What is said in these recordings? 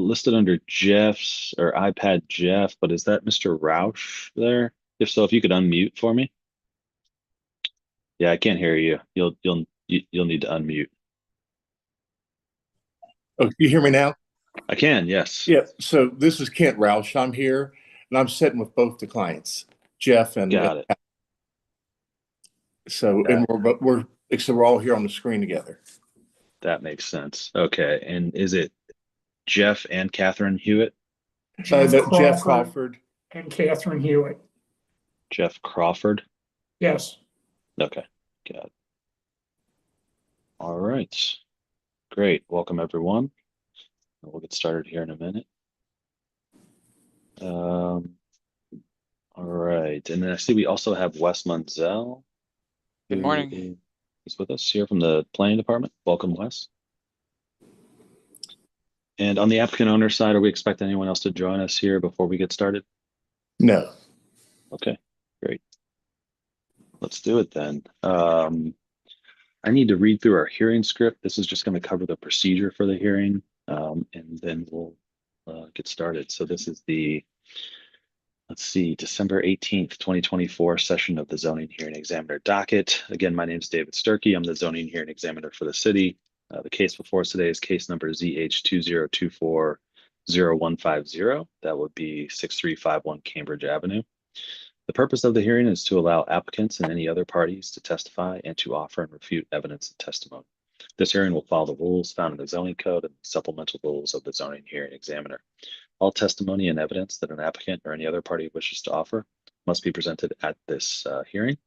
listed under Jeff's or iPad Jeff, but is that Mr. Roush there? If so, if you could unmute for me. Yeah, I can't hear you. You'll need to unmute. Oh, you hear me now? I can, yes. Yeah. So this is Kent Roush. I'm here, and I'm sitting with both the clients, Jeff and Got it. so and we're all here on the screen together. That makes sense. Okay, and is it Jeff and Catherine Hewitt? Jeff Crawford and Catherine Hewitt. Jeff Crawford? Yes. Okay, got it. All right, great. Welcome, everyone. We'll get started here in a minute. All right, and then I see we also have Wes Munzel. Good morning. He's with us here from the planning department. Welcome, Wes. And on the applicant owner side, are we expecting anyone else to join us here before we get started? No. Okay, great. Let's do it then. I need to read through our hearing script. This is just going to cover the procedure for the hearing, and then we'll get started. So this is the, let's see, December 18th, 2024 session of the Zoning Hearing Examiner docket. Again, my name is David Sturkey. I'm the Zoning Hearing Examiner for the city. The case before us today is case number ZH20240150. That would be 6351 Cambridge Avenue. The purpose of the hearing is to allow applicants and any other parties to testify and to offer and refute evidence and testimony. This hearing will follow the rules found in the zoning code and supplemental rules of the Zoning Hearing Examiner. All testimony and evidence that an applicant or any other party wishes to offer must be presented at this hearing.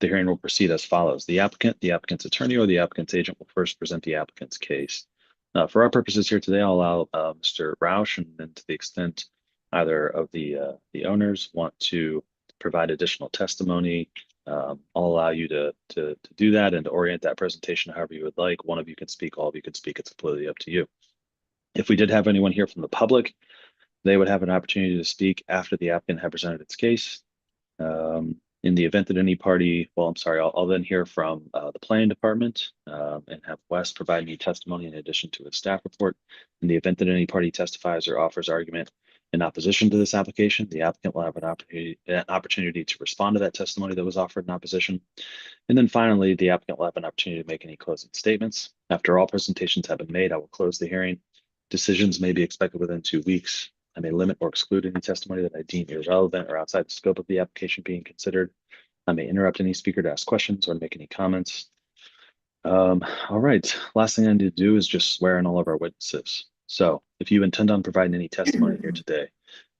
The hearing will proceed as follows. The applicant, the applicant's attorney, or the applicant's agent will first present the applicant's case. For our purposes here today, I'll allow Mr. Roush, and then to the extent either of the owners want to provide additional testimony, I'll allow you to do that and to orient that presentation however you would like. One of you can speak, all of you can speak. It's completely up to you. If we did have anyone here from the public, they would have an opportunity to speak after the applicant had presented its case. In the event that any party, well, I'm sorry, I'll then hear from the planning department and have Wes provide me testimony in addition to his staff report. In the event that any party testifies or offers argument in opposition to this application, the applicant will have an opportunity to respond to that testimony that was offered in opposition. And then finally, the applicant will have an opportunity to make any closing statements. After all presentations have been made, I will close the hearing. Decisions may be expected within 2 weeks. I may limit or exclude any testimony that I deem irrelevant or outside the scope of the application being considered. I may interrupt any speaker to ask questions or make any comments. All right, last thing I need to do is just swear in all of our witnesses. So if you intend on providing any testimony here today,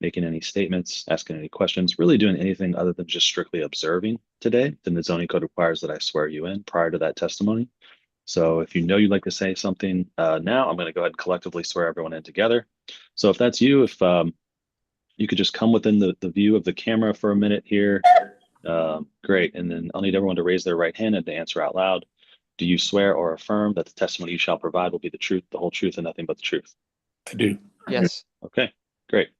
making any statements, asking any questions, really doing anything other than just strictly observing today, then the zoning code requires that I swear you in prior to that testimony. So if you know you'd like to say something now, I'm going to go ahead and collectively swear everyone in together. So if that's you, if you could just come within the view of the camera for a minute here. Great. And then I'll need everyone to raise their right hand and to answer out loud. Do you swear or affirm that the testimony you shall provide will be the truth, the whole truth, and nothing but the truth? I do. Yes. Okay, great.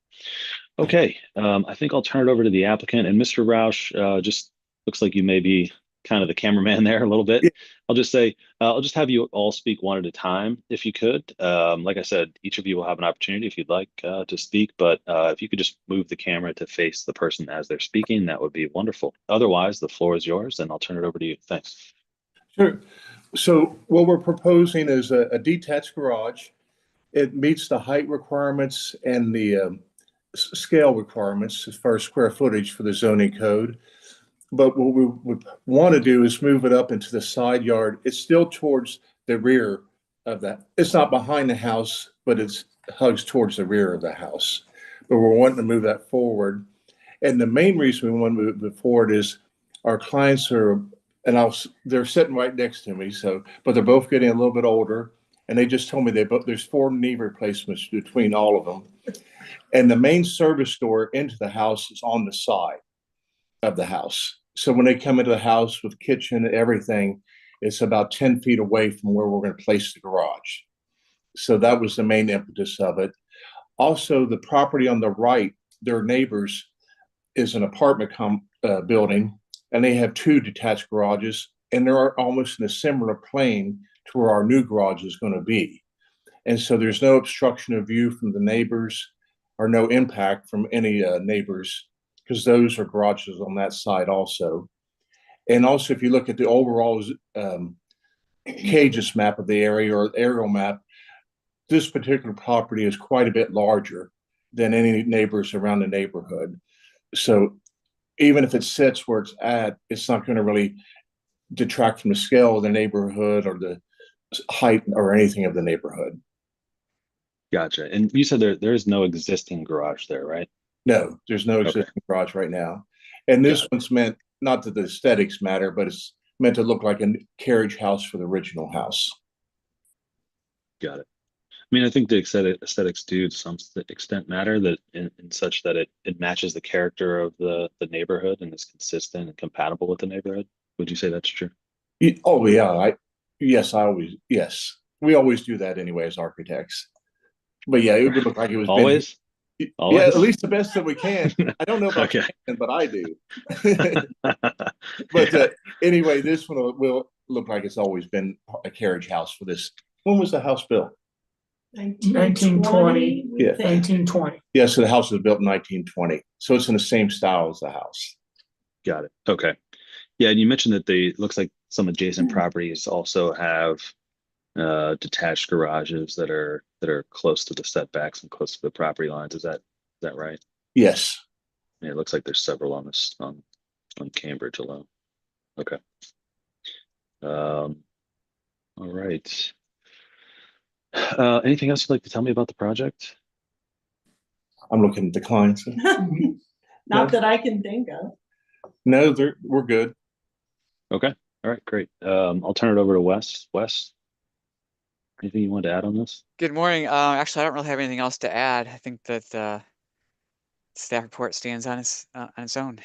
Okay, I think I'll turn it over to the applicant. And Mr. Roush, just looks like you may be kind of the cameraman there a little bit. Yeah. I'll just say, I'll just have you all speak one at a time if you could. Like I said, each of you will have an opportunity if you'd like to speak, but if you could just move the camera to face the person as they're speaking, that would be wonderful. Otherwise, the floor is yours and I'll turn it over to you. Thanks. Sure. So what we're proposing is a detached garage. It meets the height requirements and the scale requirements as far as square footage for the zoning code. But what we would want to do is move it up into the side yard. It's still towards the rear of that. It's not behind the house, but it's hugs towards the rear of the house. But we're wanting to move that forward. And the main reason we want to move it forward is our clients are, they're sitting right next to me. But they're both getting a little bit older. And they just told me there's 4 knee replacements between all of them. And the main service door into the house is on the side of the house. So when they come into the house with kitchen and everything, it's about 10 feet away from where we're going to place the garage. So that was the main impetus of it. Also, the property on the right, their neighbors, is an apartment building, and they have 2 detached garages, and they're almost in a similar plane to where our new garage is going to be. And so there's no obstruction of view from the neighbors or no impact from any neighbors, because those are garages on that side also. And also, if you look at the overall CAGIS map of the area or aerial map, this particular property is quite a bit larger than any neighbors around the neighborhood. So even if it sits where it's at, it's not going to really detract from the scale of the neighborhood or the height or anything of the neighborhood. Gotcha. And you said there is no existing garage there, right? No, there's no existing garage right now. And this one's meant, not that the aesthetics matter, but it's meant to look like a carriage house for the original house. Got it. I mean, I think the aesthetics do to some extent matter, that in such that it matches the character of the neighborhood and is consistent and compatible with the neighborhood. Would you say that's true? Oh yeah, yes. We always do that anyway as architects. But yeah, it would look like it was Always? been, Always? yeah, at least the best that we can. I don't know about Okay. you, but I do. But anyway, this one will look like it's always been a carriage house for this. When was the house built? 1920. Yeah. 1920. Yeah, so the house was built in 1920. So it's in the same style as the house. Got it. Okay. Yeah, and you mentioned that looks like some adjacent properties also have detached garages that are close to the setbacks and close to the property lines. Is that right? Yes. Yeah, it looks like there's several on this on Cambridge alone. Okay. All right. Anything else you'd like to tell me about the project? I'm looking at the clients. Not that I can think of. No, we're good. Okay. All right, great. I'll turn it over to Wes. Wes, anything you want to add on this? Good morning. Actually, I don't really have anything else to add. I think that the staff report stands on its own.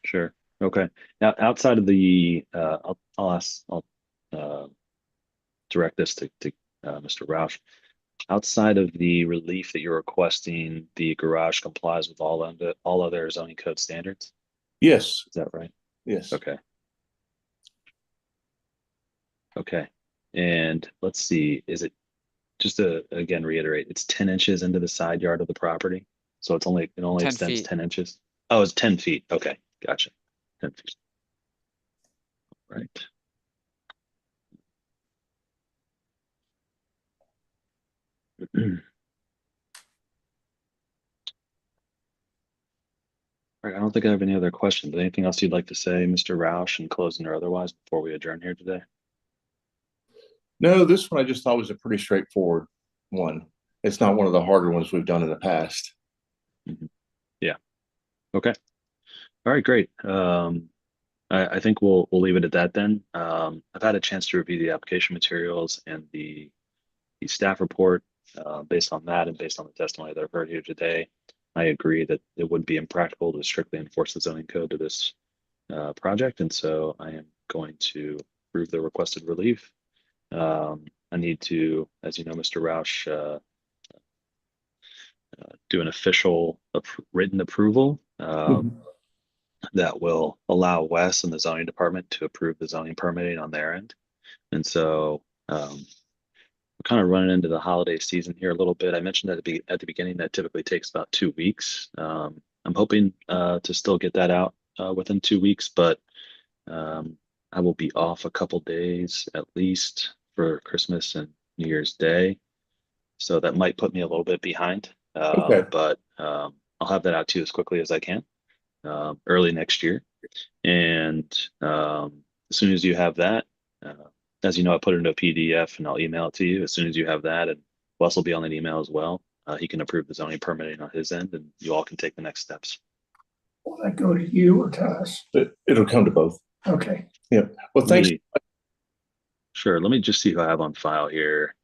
Sure. Okay. Now, outside of the, I'll direct this to Mr. Roush. Outside of the relief that you're requesting, the garage complies with all other zoning code standards. Yes. Is that right? Yes. Okay. Okay. And let's see, is it, just to again reiterate, it's 10 inches into the side yard of the property. So it only 10 extends feet. 10 inches. Oh, it's 10 feet. Okay. Gotcha. 10 feet. Right. All right, I don't think I have any other questions. Anything else you'd like to say, Mr. Roush, in closing or otherwise before we adjourn here today? No, this one I just thought was a pretty straightforward one. It's not one of the harder ones we've done in the past. Yeah. Okay. All right, great. I think we'll leave it at that then. I've had a chance to review the application materials and the staff report. Based on that and based on the testimony that I've heard here today, I agree that it would be impractical to strictly enforce the zoning code to this project, and so I am going to approve the requested relief. I need to, as you know, Mr. Roush, do an official written approval that will allow Wes and the zoning department to approve the zoning permitting on their end. And so we're kind of running into the holiday season here a little bit. I mentioned at the beginning that typically takes about 2 weeks. I'm hoping to still get that out within 2 weeks, but I will be off a couple days at least for Christmas and New Year's Day. So that might put me a little bit behind, Okay. but I'll have that out to you as quickly as I can early next year. And as soon as you have that, as you know, I put it into a PDF and I'll email it to you. As soon as you have that, and Wes will be on that email as well. He can approve the zoning permitting on his end, and you all can take the next steps. Will that go to you or to us? It'll come to both. Okay. Yeah. Well, thanks. Sure. Let me just see who I have on file here.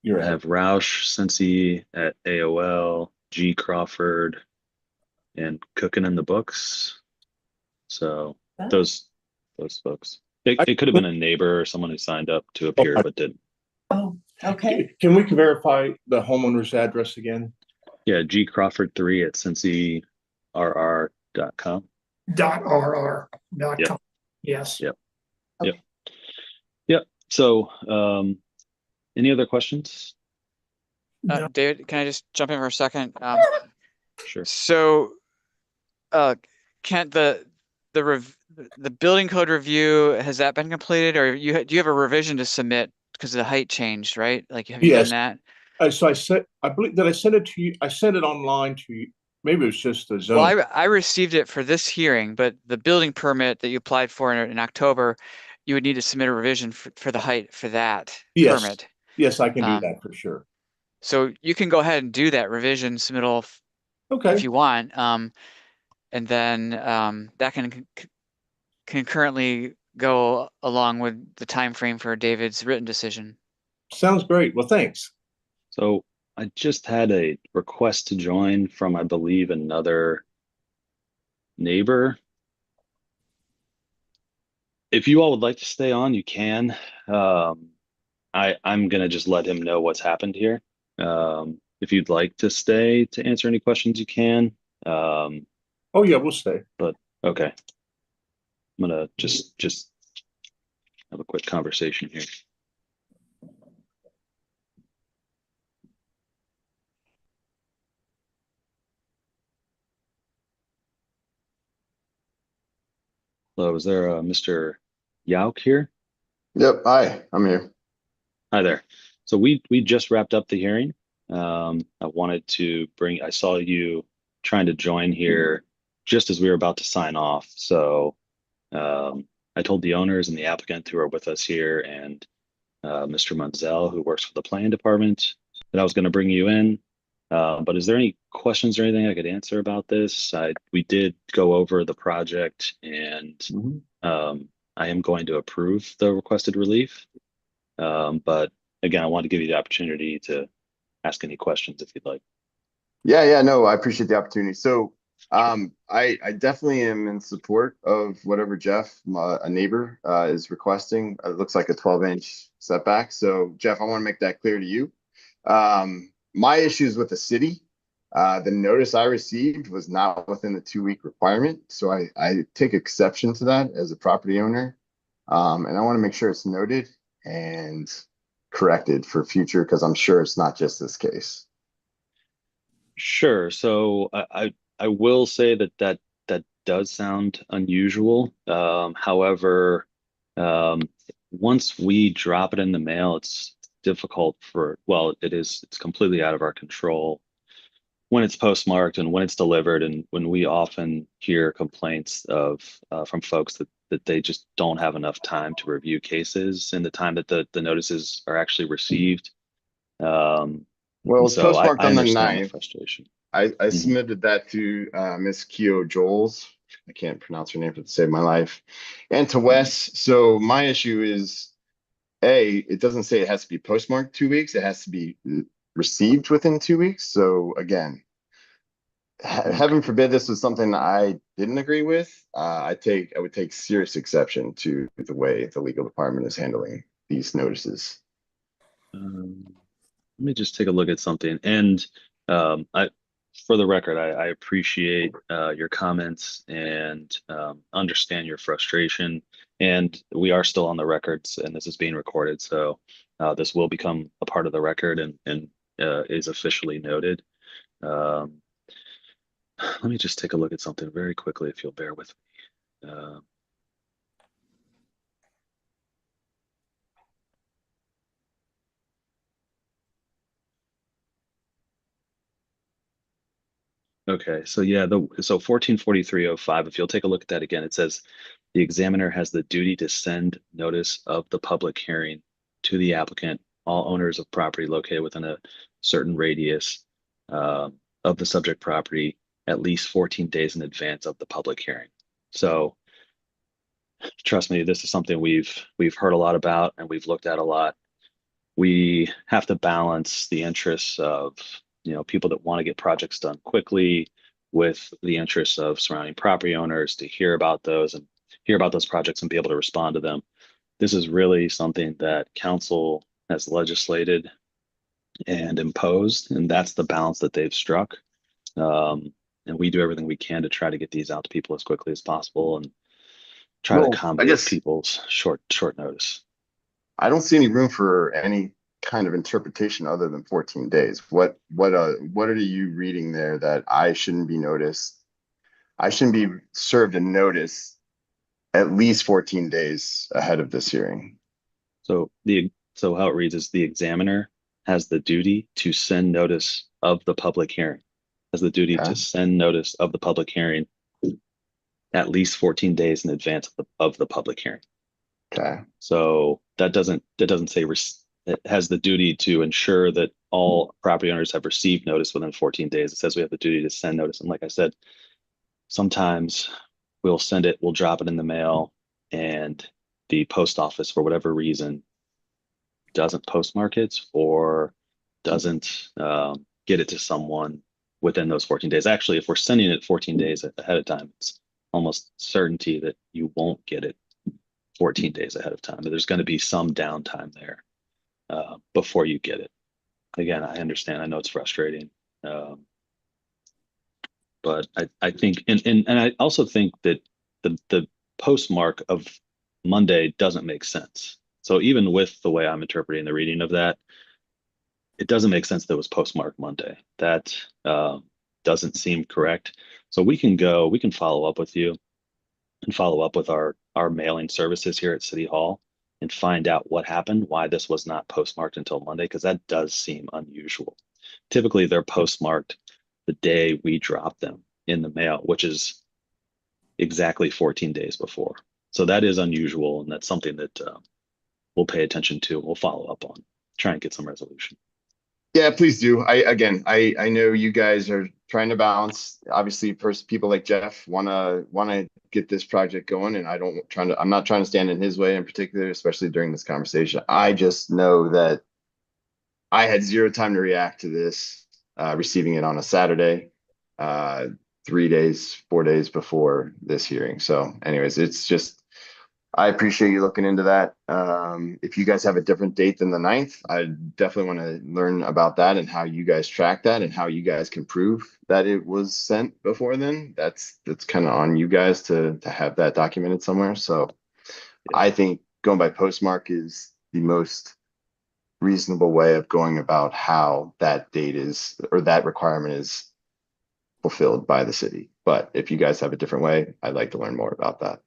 You're I have Roush Sensi at AOL, G Crawford, and Cooking in the Books. So those folks. It could have been a neighbor or someone who signed up to appear but didn't. Oh, okay. Can we verify the homeowner's address again? Yeah, G Crawford 3 at CincyRR.com. .rr.com. Yep. Yes. Yep. Okay. Yep. So any other questions? No. David, can I just jump in for a second? Sure. So, Kent, the building code review, has that been completed, or do you have a revision to submit because the height changed, right? Like, have you done Yes. that? So I believe that I sent it to you. I sent it online to you. Maybe it was just the zone. Well, I received it for this hearing, but the building permit that you applied for in October, you would need to submit a revision for the height for that Yes. permit. Yes, I can do Um, that for sure. So you can go ahead and do that revision submittal Okay. if you want. And then that can concurrently go along with the time frame for David's written decision. Sounds great. Well, thanks. So I just had a request to join from, I believe, another neighbor. If you all would like to stay on, you can. I'm gonna just let him know what's happened here. If you'd like to stay to answer any questions, you can. Oh yeah, we'll stay. But okay, I'm gonna just have a quick conversation here. Hello, is there Mr. Yauk here? Yep. Hi, I'm here. Hi there. So we just wrapped up the hearing. I wanted to I saw you trying to join here just as we were about to sign off. So I told the owners and the applicant who are with us here and Mr. Munzel, who works for the planning department, that I was going to bring you in. But is there any questions or anything I could answer about this? We did go over the project, and I am going to approve the requested relief. But again, I want to give you the opportunity to ask any questions if you'd like. Yeah, no, I appreciate the opportunity. So, I definitely am in support of whatever Jeff, a neighbor, is requesting. It looks like a 12-inch setback. So, Jeff, I want to make that clear to you. My issues with the city, the notice I received was not within the 2-week requirement. So I take exception to that as a property owner. And I want to make sure it's noted and corrected for future, because I'm sure it's not just this case. Sure. So I will say that does sound unusual. However, once we drop it in the mail, it's difficult it's completely out of our control when it's postmarked and when it's delivered, and when we often hear complaints from folks that they just don't have enough time to review cases in the time that the notices are actually received. Well, it's So I postmarked on the understand the 9th. frustration. I submitted that to Miss Keo Joels. I can't pronounce her name for the save my life. And to Wes. So my issue is, it doesn't say it has to be postmarked 2 weeks. It has to be received within 2 weeks. So again, heaven forbid this was something I didn't agree with. I would take serious exception to the way the legal department is handling these notices. Let me just take a look at something. And for the record, I appreciate your comments and understand your frustration. And we are still on the records, and this is being recorded. So this will become a part of the record and is officially noted. Let me just take a look at something very quickly, if you'll bear with me. Okay, so yeah, so 144305, if you'll take a look at that again, it says the examiner has the duty to send notice of the public hearing to the applicant, all owners of property located within a certain radius of the subject property at least 14 days in advance of the public hearing. So trust me, this is something we've heard a lot about and we've looked at a lot. We have to balance the interests of people that want to get projects done quickly with the interests of surrounding property owners to hear about those projects and be able to respond to them. This is really something that council has legislated and imposed, and that's the balance that they've struck. And we do everything we can to try to get these out to people as quickly as possible and try to Well, I accommodate guess people's short notice. I don't see any room for any kind of interpretation other than 14 days? What are you reading there that I shouldn't be noticed? I shouldn't be served a notice at least 14 days ahead of this hearing. So how it reads is the examiner has the duty to send notice of the public hearing. Has the duty Okay. to send notice of the public hearing at least 14 days in advance of the public hearing. Okay. So that doesn't say it has the duty to ensure that all property owners have received notice within 14 days. It says we have the duty to send notice. And like I said, sometimes we'll drop it in the mail, and the post office, for whatever reason, doesn't postmark it or doesn't get it to someone within those 14 days. Actually, if we're sending it 14 days ahead of time, it's almost certainty that you won't get it 14 days ahead of time. There's going to be some downtime there before you get it. Again, I understand. I know it's frustrating. But I think, and I also think that the postmark of Monday doesn't make sense. So even with the way I'm interpreting the reading of that, it doesn't make sense that it was postmarked Monday. That doesn't seem correct. So we can follow up with you and follow up with our mailing services here at City Hall and find out what happened, why this was not postmarked until Monday, because that does seem unusual. Typically, they're postmarked the day we drop them in the mail, which is exactly 14 days before. So that is unusual, and that's something that we'll pay attention to. We'll follow up on, try and get some resolution. Yeah, please do. I know you guys are trying to balance. Obviously, first people like Jeff wanna get this project going, and I'm not trying to stand in his way in particular, especially during this conversation. I just know that I had zero time to react to this, receiving it on a Saturday, 4 days before this hearing. So anyways, it's just, I appreciate you looking into that. If you guys have a different date than the 9th, I definitely want to learn about that and how you guys track that and how you guys can prove that it was sent before then. That's kind of on you guys to have that documented somewhere. So I think going by postmark is the most reasonable way of going about how that date is, or that requirement is fulfilled by the city. But if you guys have a different way, I'd like to learn more about that.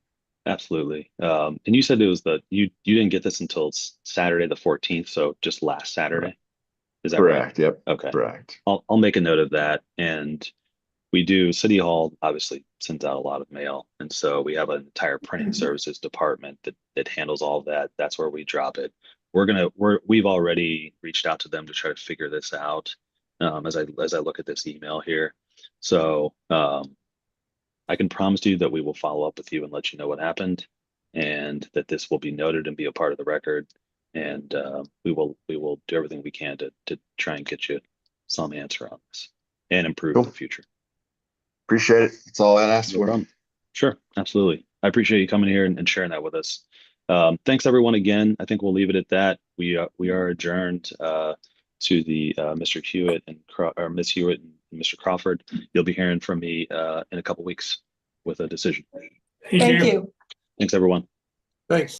Absolutely. And you said it was you didn't get this until Saturday the 14th, so just last Saturday. Is that Correct. right? Yep. Okay. Correct. I'll make a note of that. And City Hall obviously sends out a lot of mail. And so we have an entire printing services department that handles all of that. That's where we drop it. We've already reached out to them to try to figure this out as I look at this email here. So I can promise you that we will follow up with you and let you know what happened, and that this will be noted and be a part of the record. And we will do everything we can to try and get you some answer on this and improve in the future. Appreciate it. That's all I'd ask No for. problem. Sure, absolutely. I appreciate you coming here and sharing that with us. Thanks everyone again. I think we'll leave it at that. We are adjourned to the Mr. Hewitt or Ms. Hewitt and Mr. Crawford. You'll be hearing from me in a couple weeks with a decision. Thank you. Thanks everyone. Thanks.